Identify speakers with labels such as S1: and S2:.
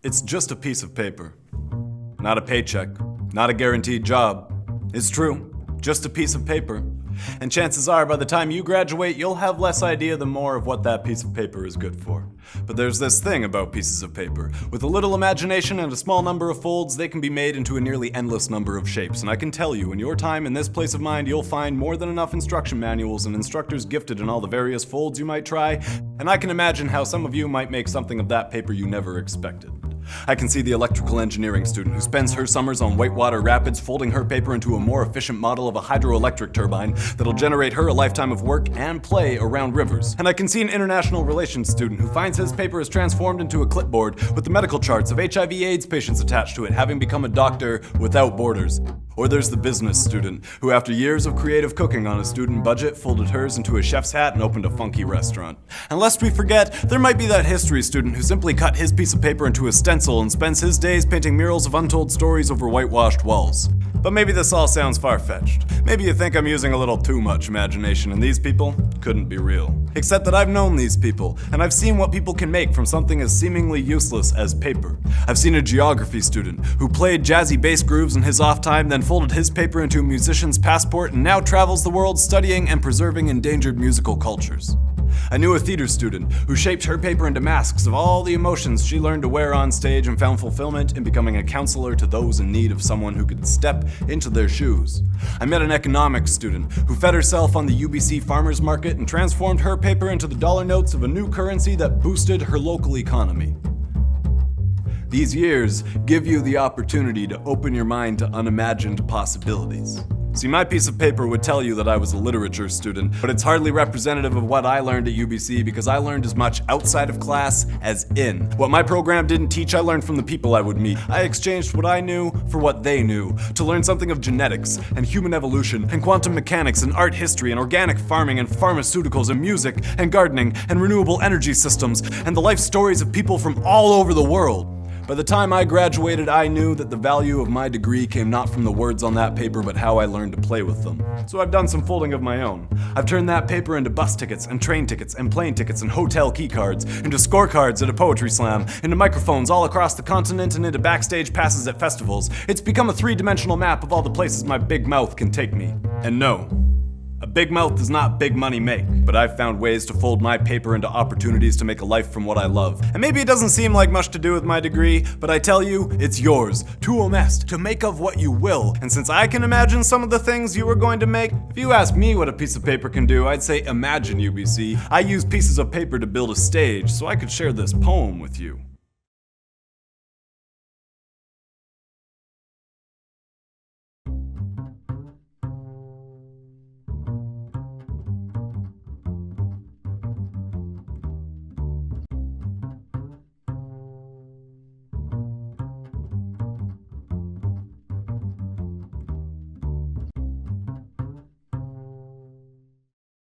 S1: It's just a piece of paper. Not a paycheck, not a guaranteed job. It's true, just a piece of paper. And chances are, by the time you graduate, you'll have less idea than more of what that piece of paper is good for. But there's this thing about pieces of paper. With a little imagination and a small number of folds, they can be made into a nearly endless number of shapes. And I can tell you, in your time in this place of mind, you'll find more than enough instruction manuals and instructors gifted in all the various folds you might try. And I can imagine how some of you might make something of that paper you never expected. I can see the electrical engineering student who spends her summers on Whitewater Rapids folding her paper into a more efficient model of a hydroelectric turbine that'll generate her a lifetime of work and play around rivers. And I can see an international relations student who finds his paper is transformed into a clipboard with the medical charts of HIV/AIDS patients attached to it, having become a doctor without borders. Or there's the business student who, after years of creative cooking on a student budget, folded hers into a chef's hat and opened a funky restaurant. And lest we forget, there might be that history student who simply cut his piece of paper into a stencil and spends his days painting murals of untold stories over whitewashed walls. But maybe this all sounds far-fetched. Maybe you think I'm using a little too much imagination, and these people couldn't be real. Except that I've known these people, and I've seen what people can make from something as seemingly useless as paper. I've seen a geography student who played jazzy bass grooves in his off time, then folded his paper into a musician's passport, and now travels the world studying and preserving endangered musical cultures. I knew a theater student who shaped her paper into masks of all the emotions she learned to wear on stage and found fulfillment in becoming a counselor to those in need of someone who could step into their shoes. I met an economics student who fed herself on the UBC farmers market and transformed her paper into the dollar notes of a new currency that boosted her local economy. These years give you the opportunity to open your mind to unimagined possibilities. See, my piece of paper would tell you that I was a literature student, but it's hardly representative of what I learned at UBC because I learned as much outside of class as in. What my program didn't teach, I learned from the people I would meet. I exchanged what I knew for what they knew, to learn something of genetics and human evolution and quantum mechanics and art history and organic farming and pharmaceuticals and music and gardening and renewable energy systems and the life stories of people from all over the world. By the time I graduated, I knew that the value of my degree came not from the words on that paper, but how I learned to play with them. So I've done some folding of my own. I've turned that paper into bus tickets and train tickets and plane tickets and hotel key cards, into scorecards at a poetry slam, into microphones all across the continent, and into backstage passes at festivals. It's become a three-dimensional map of all the places my big mouth can take me. And no, a big mouth does not big money make, but I've found ways to fold my paper into opportunities to make a life from what I love. And maybe it doesn't seem like much to do with my degree, but I tell you, it's yours, tu omest, to make of what you will. And since I can imagine some of the things you are going to make, if you ask me what a piece of paper can do, I'd say Imagine UBC. I use pieces of paper to build a stage, so I could share this poem with you.